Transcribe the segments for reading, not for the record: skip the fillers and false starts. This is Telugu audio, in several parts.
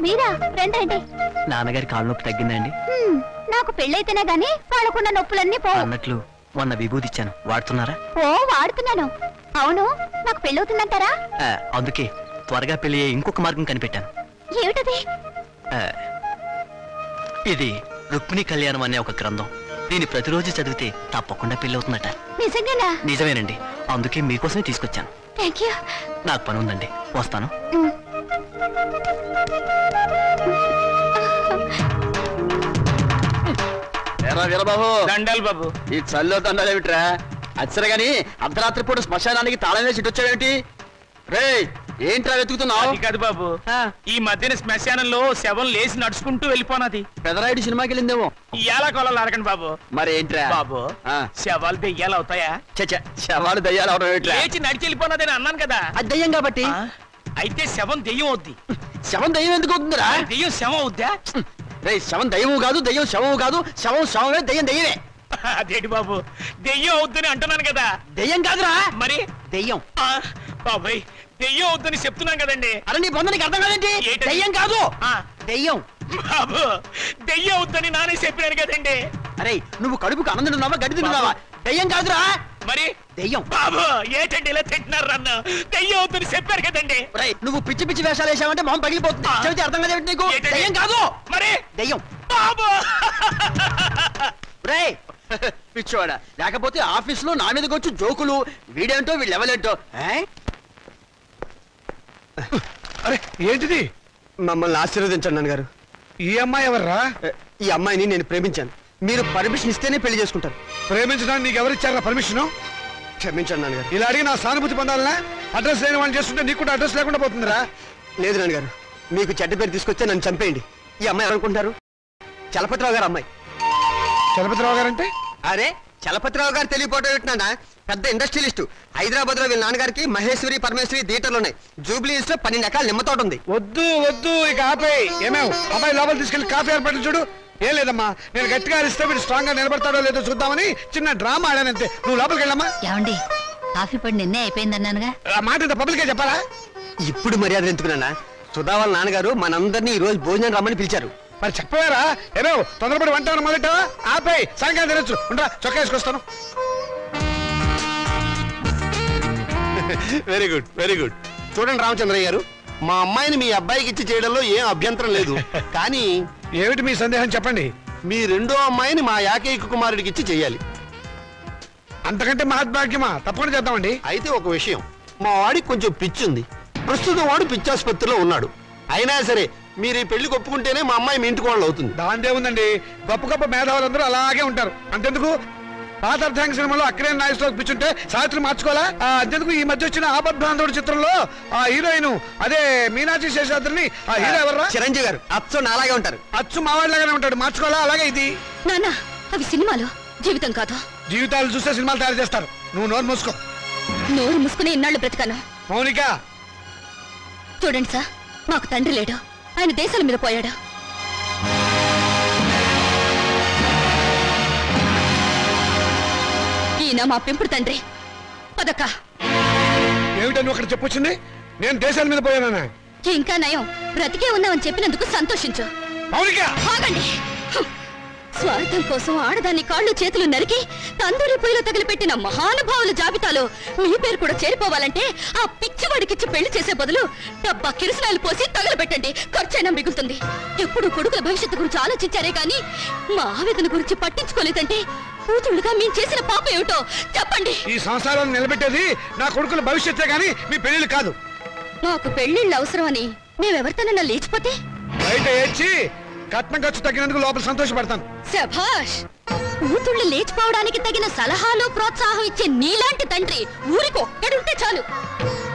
మీరా రండి. నాన్నగారి కాళ్ళు నొప్పి తగ్గిందండి? నాకు పెళ్ళైతేనే గానీ వాళ్ళకున్న నొప్పులన్నీ పో అన్నట్లు మొన్న విభూతి ఇచ్చాను, వాడుతున్నారా? ఓ వాడుతున్నాను. అవును, నాకు పెళ్ళవుతుందంటారా? అందుకే త్వరగా పెళ్లి ఇంకొక మార్గం కనిపెట్టాను. ఏమిటది? ఇది రుక్మిణి కళ్యాణం అనే ఒక గ్రంథం. దీన్ని ప్రతిరోజు చదివితే తప్పకుండా పెళ్ళవుతుందట. నిజంగానా? నిజమేనండి, అందుకే మీకోసమే తీసుకొచ్చాను. థాంక్యూ. నాకు పని ఉందండి, వస్తాను. వీరబాబు దండాలు బాబు. ఈ చల్లో దండాలు ఏమిట్రా? అచ్చరే గాని అర్ధరాత్రి పూట శ్మశానానికి తాళం వేసి వచ్చాడేమిటి? రే ఏంట్రా వెతుకుతున్నావు? అది కాదు బాబు, ఈ మధ్యన శ్మశానంలో శవం లేచి నడుచుకుంటూ వెళ్ళిపోనది. పెదరాయుడు సినిమాకి వెళ్ళిందేమో. ఇయాల కొలాలు అడగండి బాబు. మరి ఏంట్రా బాబు, శవాలు దెయ్యాలు అవుతాయా? శవాలు దయ్యాలు అవడం ఏమిట్రా? లేచి నడిచి వెళ్ళిపోనదని అన్నాను కదా. అది దయ్యం కాబట్టి. అయితే శవం దెయ్యం అవుద్ది. శవం దయ్యం ఎందుకు అవుతుందిరా? దెయ్యం శవం అవుద్దా? రే శవం దయ్యము కాదు, దయ్యం శవము కాదు. శవం శవమే, దయ్యం దయ్యమే. అదేంటి బాబు, దెయ్యం అవుద్దని అంటున్నాను కదా. దయ్యం కాదురా, మరి దయ్యం. బాబాయ్, దెయ్యం అవుద్దని చెప్తున్నాను కదండి. అరే నీ పొందనికి అర్థం కాదేంటి? దయ్యం కాదు, దయ్యం. బాబు, దెయ్యం అవుద్దని నానే చెప్పినాను కదండి. అరే నువ్వు కడుపుకు అన్నం తింటున్నావా, గడ్డి తింటున్నావా? దయ్యం కాదురా, మరి దయ్యం. బాబు ఏంటండి ఇలా తింటున్నారు నన్ను? దెయ్యం అవుద్దని చెప్పారు కదండి. నువ్వు పిచ్చి పిచ్చి వేషాలు వేసావంటే మొహం పగిలిపోతుంది. చెబితే అర్థం కదా నీకు? దయ్యం కాదు, మరి దయ్యం. బాబు రే పిచ్చోడా, లేకపోతే ఆఫీస్ లో నా మీదకి వచ్చి జోకులు, వీడేంటో వీళ్ళు ఎవలేంటో. అరే ఏంటిది? మమ్మల్ని ఆశీర్వదించండి నాన్నగారు. ఈ అమ్మాయి ఎవర్రా? ఈ అమ్మాయిని నేను ప్రేమించాను. మీరు పర్మిషన్ ఇస్తేనే పెళ్లి చేసుకుంటాను. ప్రేమించడానికి నీకు ఎవరిచ్చారా పర్మిషన్? క్షమించండి నాన్నగారు. ఇలా అడిగి నా సానుభూతి పొందాలనా? అడ్రస్ లేని వాళ్ళు చేస్తుంటే నీకు కూడా అడ్రస్ లేకుండా పోతుందిరా. లేదు నాన్నగారు, మీకు చెడ్డ పేరు తీసుకొస్తే నన్ను చంపేయండి. ఈ అమ్మాయి ఎవరనుకుంటారు? చలపతిరావు గారు అమ్మాయి. చలపతిరావు గారు అంటే? అరే చలపతిరావు గారు తెలియపోవడం ఏంటన్నా, పెద్ద ఇండస్ట్రియలిస్టు. హైదరాబాద్ లో వీళ్ళ నాన్నగారికి మహేశ్వరి పరమేశ్వరి థియేటర్లు ఉన్నాయి. జూబ్లీ హిల్స్ లో 12 ఎకరాల నిమ్మతోట ఉంది. వద్దు వద్దు, ఇక ఆపేయి. ఏమేవ్ అబ్బాయి లోపల తీసుకెళ్లి కాఫీ ఏర్పాట్లు చూడు. ఏం లేదమ్మా, నేను గట్టిగా అరిస్తే మీరు స్ట్రాంగ్ గా నిలబడతాడో లేదో చూద్దామని చిన్న డ్రామా ఆడానంతే. నువ్వు లోపలికి వెళ్ళమ్మా. ఏమండి, కాఫీ పొడి నిన్నే అయిపోయిందన్నానుగా. ఆ మాట ఇంత పబ్లిక్ గా చెప్పాలా? ఇప్పుడు మర్యాద ఎందుకున్నా? సుధా వాళ్ళ నాన్నగారు మనందరినీ ఈ రోజు భోజనం రమ్మని పిలిచారు. మరి చెప్పారా? ఏమో తొందరపడి వంట మొదలెట్టావా? ఆపేయి, సాయంకాలం తినొచ్చు. ఉంటా, చొక్కా వేసుకొస్తాను. Very good, very good. చూడండి రామచంద్రయ్య గారు, మా అమ్మాయిని మీ అబ్బాయికి ఇచ్చి చేయడంలో ఏం అభ్యంతరం లేదు. కానీ ఏమిటి మీ సందేహం చెప్పండి. మీ రెండో అమ్మాయిని మా ఏకైక కుమారుడికి ఇచ్చి చెయ్యాలి. అంతకంటే మహద్భాగ్యమా? తప్పకుండా చేద్దామండి. అయితే ఒక విషయం, మా వాడికి కొంచెం పిచ్చి ఉంది. ప్రస్తుతం వాడు పిచ్చాసుపత్రిలో ఉన్నాడు. అయినా సరే మీరు ఈ పెళ్లికి ఒప్పుకుంటేనే మా అమ్మాయి మీ ఇంటికి వాళ్ళు అవుతుంది. దాందే ఉందండి, గొప్ప గొప్ప మేధావులందరూ అలాగే ఉంటారు. అంతెందుకు పాత అర్థాంగ సినిమాలో అక్కడే నాయకులకు పిచ్చుంటే సావిత్రి మార్చుకోవాలా? అంతెందుకు ఈ మధ్య వచ్చిన ఆపద్బాంధవుడు చిత్రంలో ఆ హీరోయిన్ అదే మీనాక్షి శేషాద్రిని ఆ హీరో ఎవర్రా? చిరంజీవి గారు. అచ్చు నాలాగే ఉంటారు. అచ్చు మావాడిలాగానే ఉంటాడు, మార్చుకోవాలా? అలాగే ఇది. నాన్న, అవి సినిమాలు, జీవితం కాదు. జీవితాలు చూస్తే సినిమాలు తయారు చేస్తారు. నువ్వు నోరు మూసుకో. నోరు మూసుకుని ఇన్నాళ్ళు బ్రతకాను. మౌనిక, చూడండి సార్, మాకు తండ్రి లేడు, ఆయన దేశాల మీద పోయాడు. ఈయన మా పెంపుడు తండ్రి. పదక్క. ఏమిటో నువ్వు అక్కడ చెప్పొచ్చింది? నేను దేశాల మీద పోయానా? ఇంకా నయం, బ్రతికే ఉన్నామని చెప్పినందుకు సంతోషించు. మౌనిక, ఆగండి. స్వార్థం కోసం ఆడదాన్ని కాళ్ళు చేతులు నరికి తందూరి పొయ్యిలో తగిలిపెట్టిన మహానుభావుల జాబితాలో మీ పేరు కూడా చేరిపోవాలంటే ఆ పిచ్చివాడికిచ్చి పెళ్లి చేసే బదులు డబ్బా కిరసనాయలు పోసి తగలబెట్టండి, ఖర్చైనా మిగులుతుంది. ఎప్పుడు కొడుకుల భవిష్యత్తు గురించి ఆలోచించారే గాని మా ఆవేదన గురించి పట్టించుకోలేదంటే కూతుళ్ళుగా మేము చేసిన పాప ఏమిటో చెప్పండి. ఈ సంసారాన్ని నిలబెట్టేది నా కొడుకుల భవిష్యత్తే గాని మీ పెళ్లిళ్ళు కాదు. మాకు పెళ్లిళ్ళు అవసరమని మేమెవరితోనన్నా లేచిపోతే బయట ఏడ్చి కట్నం ఖర్చు తగ్గినందుకు లోపల సంతోషపడతాను. శభాష్. కూతుళ్ళు లేచిపోవడానికి తగిన సలహాలు ప్రోత్సాహం ఇచ్చే నీలాంటి తండ్రి ఊరికి ఒక్కడుంటే చాలు.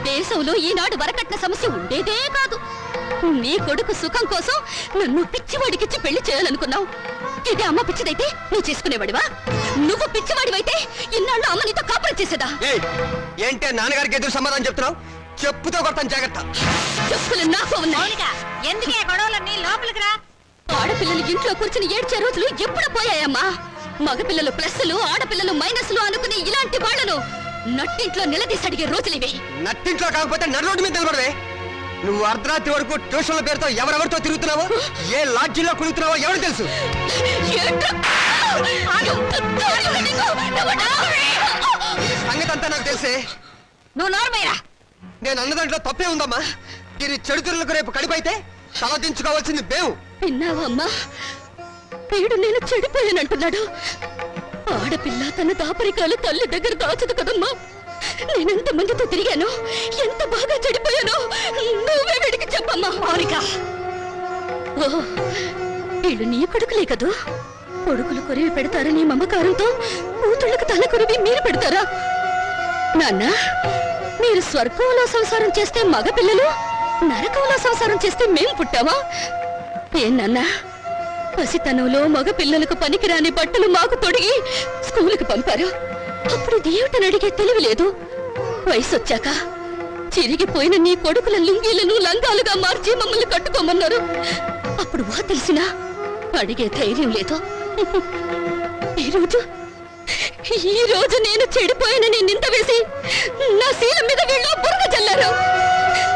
దేశంలో ఈనాడు వరకట్న సమస్య ఉండేదే కాదు. నీ కొడుకు సుఖం కోసం నన్ను పిచ్చివాడికిచ్చి పెళ్లి చేయాలనుకున్నావు. ఇదే అమ్మ పిచ్చిదైతే నువ్వు చేసుకునేవాడివా? నువ్వు పిచ్చివాడివైతే ఇన్నాళ్ళు అమ్మ నీతో కాపురం చేసేదా? ఏంటే నాన్నగారికి ఎదురు సమాధానం చెప్తున్నావు? చెప్పుతో కొడతాను, జాగ్రత్త. చెప్పులు నాకు ఉన్నాయి. ఎందుకే గొడవలన్నీ? లోపలికి రా. ఆడపిల్లలు ఇంట్లో కూర్చుని ఏడ్చే రోజులు ఎప్పుడు పోయాయమ్మా? మగపిల్లలు ప్లస్లు, ఆడపిల్లలు మైనస్లు అనుకునే ఇలాంటి వాళ్లను నట్టింట్లో నిలదీసి అడిగే రోజులివి. నట్టింట్లో కాకపోతే నడు రోడ్డు మీద నిలబడవే. నువ్వు అర్ధరాత్రి వరకు ట్యూషన్ల పేరుతో ఎవరెవరితో తిరుగుతున్నావో ఏ లాడ్జిలో కుదురుతున్నావో ఎవరు తెలుసు. సంగతి అంతా నాకు తెలిసే. నువ్వు నోర్మయ్యా. నేను అన్న దాంట్లో తప్పే ఉందమ్మా. దీని చెడుతురులకు రేపు కడిపైతే తలదించుకోవాల్సింది మేము. విన్నావమ్మా, వీడు నేను చెడిపోయానంటున్నాడు. ఆడపిల్ల తన దాపరికాలు తల్లి దగ్గర దాచదు కదమ్మా. నేనెంత మందితో తిరిగాను, ఎంత బాగా చెడిపోయానో నువ్వే వీడికి చెప్పమ్మా. మౌనిక, ఓ వీళ్ళు నీ కొడుకులే కదూ. కొడుకులు కొరివి పెడతారని మమకారంతో కూతుళ్ళకు తల కొరివి మీరు పెడతారా? నాన్న, మీరు స్వర్గంలో సంసారం చేస్తే మగ పిల్లలు, నరకంలో సంసారం చేస్తే మేం పుట్టావా? ఏనన్నా, పసితనంలో మగ పిల్లలకు పనికిరాని బట్టలు మాకు తొడిగి స్కూలుకు పంపారు. అప్పుడు దేవుటని అడిగే తెలివి లేదు. వయసు వచ్చాక చిరిగిపోయిన నీ కొడుకుల లుంగీలను లంగాలుగా మార్చి మమ్మల్ని కట్టుకోమన్నారు. అప్పుడు వా తెలిసినా అడిగే ధైర్యం లేదు. ఈ రోజు నేను చెడిపోయినని నింద వేసి నా శీలం మీద వీళ్ళు బురద చల్లారు.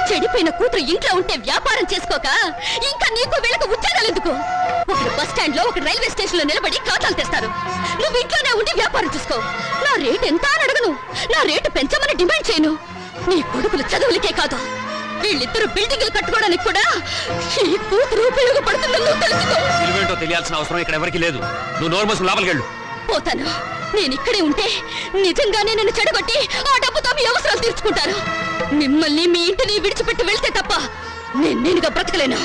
చెడిపోయిన కూతురు ఇంట్లో ఉంటే వ్యాపారం చేసుకోక ఇంకా నీకు వీళ్ళకు ఉద్యోగాలు ఎందుకు? ఒకరు బస్ స్టాండ్ లో, ఒక రైల్వే స్టేషన్ లో నిలబడి ఖాతాలు తెస్తారు. నువ్వు ఇంట్లోనే ఉండి వ్యాపారం చూసుకో. నా రేటు ఎంత అని అడగను, నా రేటు పెంచమని డిమాండ్ చేయను. నీ కొడుకులు చదువులకే కాదు, వీళ్ళిద్దరు బిల్డింగ్లు కట్టుకోవడానికి కూడా ఈ కూతురు ఉపయోగపడుతుందని నువ్వు తెలుసుకో. విలువేంటో తెలియాల్సిన అవసరం ఇక్కడ ఎవరికి లేదు. నువ్వు నోరు మూసుకుని లోపలికి వెళ్ళు. పోతాను. నేను ఇక్కడే ఉంటే నిజంగానే నన్ను చెడగొట్టి ఆ డబ్బుతో మీ అవసరాలు తీర్చుకుంటారు. మిమ్మల్ని మీ ఇంటిని విడిచిపెట్టి వెళ్తే తప్ప నేనుగా బ్రతకలేను.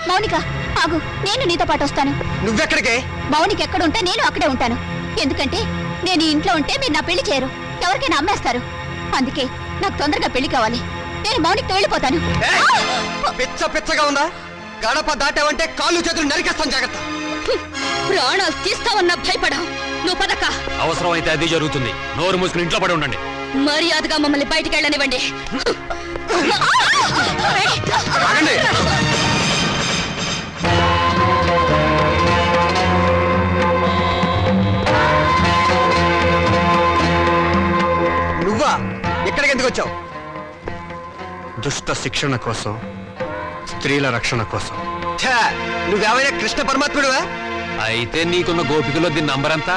మౌనిక ఆగు, నేను నీతో పాటు వస్తాను. నువ్వెక్కడికే? మౌనిక ఎక్కడుంటే నేను అక్కడే ఉంటాను. ఎందుకంటే నేను ఈ ఇంట్లో ఉంటే మీరు నా పెళ్లి చేయరు, ఎవరికైనా అమ్మేస్తారు. అందుకే నాకు తొందరగా పెళ్లి కావాలి. నేను మౌనికతో వెళ్ళిపోతాను. పిచ్చ పిచ్చగా ఉందా? గడప దాటావంటే కాళ్ళు చేతులు నరికేస్తాను, జాగ్రత్త. ప్రాణాలు తీస్తావన్నా భయపడా. నువ్వు పదక్క. అవసరం అయితే అది జరుగుతుంది. నోరు మూసుకుని ఇంట్లో పడి ఉండండి. మర్యాదగా మమ్మల్ని బయటికి వెళ్ళనివ్వండి. నువ్వా? ఎక్కడికి ఎందుకు వచ్చావు? దుష్ట శిక్షణ కోసం, స్త్రీల రక్షణ కోసం. నువ్వేమైనా కృష్ణ పరమాత్ముడువా? అయితే నీకున్న గోపికలో దీని నంబర్ ఎంత?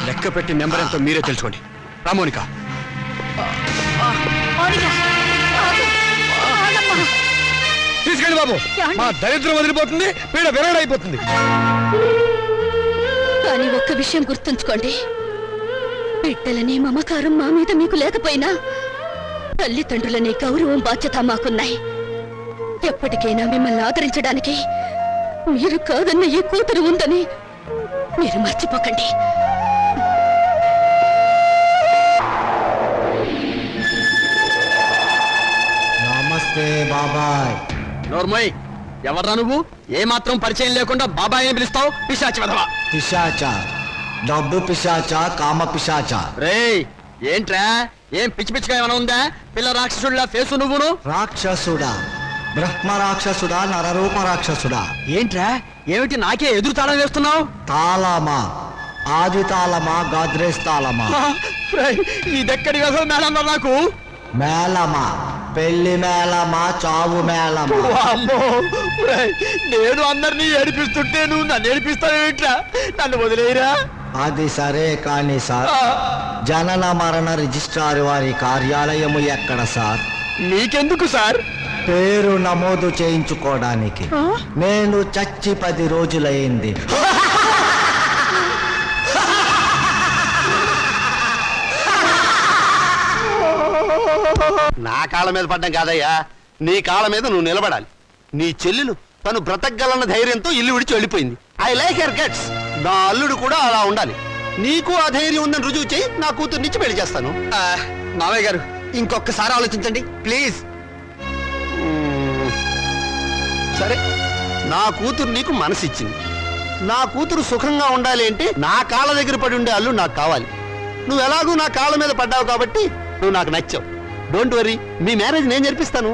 లెక్క పెట్టి నెంబర్ ఎంతో మీరే తెలుసుకోండి. రామోనిక, తీసుకెళ్ళి బాబు. మా దరిద్రం వదిలిపోతుంది, పీడ విరగడైపోతుంది. కానీ ఒక్క విషయం గుర్తుంచుకోండి, బిడ్డలనే మమకారం మా మీద మీకు లేకపోయినా తల్లిదండ్రులనే గౌరవం, బాధ్యత మాకున్నాయి. ఎప్పటికైనా మిమ్మల్ని ఆదరించడానికి మీరు కాదన్న ఈ కూతురు ఉందని మీరు మర్చిపోకండి. నమస్తే బాబాయ్. నోర్మోయ్, ఎవర్రా నువ్వు? ఏ మాత్రం పరిచయం లేకుండా బాబాయ్ అని పిలుస్తావు? పిశాచి వెధవా. పిశాచ, డబ్బు పిశాచ, కామ పిశాచ. రేయ్, ఏంట్రా? ఏం పిచ్చి పిచ్చిగా ఏమైనా ఉందా? పిల్ల రాక్షసుడిలా ఫేసు నువ్వును. రాక్షసుడా, బ్రహ్మ రాక్షసుడా, నరరూప రాక్షసుడా? ఏంట్రా? ఏమిటి నాకే ఎదురు తాళం వేస్తున్నావు? తాళమా? ఆది తాళమా, గాద్రేజ్ తాళమా? ఇదెక్కడి వ్యవహారం మేడం నాకు? మేళమా? పెళ్లి మేళమా, చావు మేళమా? నేను అందరినీ ఏడిపిస్తుంటే నువ్వు నన్ను ఏడిపిస్తావేంట్రా? నన్ను వదిలేయరా. అది సరే కానీ సార్, జనన మరణ రిజిస్ట్రార్ వారి కార్యాలయము ఎక్కడ సార్? నీకెందుకు సార్? పేరు నమోదు చేయించుకోవడానికి. నేను చచ్చి 10 రోజులైంది. నా కాళ్ళ మీద పడ్డం కాదయ్యా, నీ కాళ్ళ మీద నువ్వు నిలబడాలి. నీ చెల్లెలు తను బ్రతకగలన్న ధైర్యంతో ఇల్లు విడిచి వెళ్ళిపోయింది. I like her guts. నా అల్లుడు కూడా అలా ఉండాలి. నీకు ఆ ధైర్యం ఉందని రుజువు చేయి, నా కూతుర్నిచ్చి పెళ్లి చేస్తాను. మావయ్య గారు, ఇంకొకసారి ఆలోచించండి ప్లీజ్. సరే, నా కూతురు నీకు మనసిచ్చింది. నా కూతురు సుఖంగా ఉండాలి అంటే నా కాళ్ళ దగ్గర పడి ఉండే అల్లుడు నాకు కావాలి. నువ్వు ఎలాగూ నా కాళ్ళ మీద పడ్డావు కాబట్టి నువ్వు నాకు నచ్చావు. డోంట్ వరీ, మీ మ్యారేజ్ నేను జరిపిస్తాను.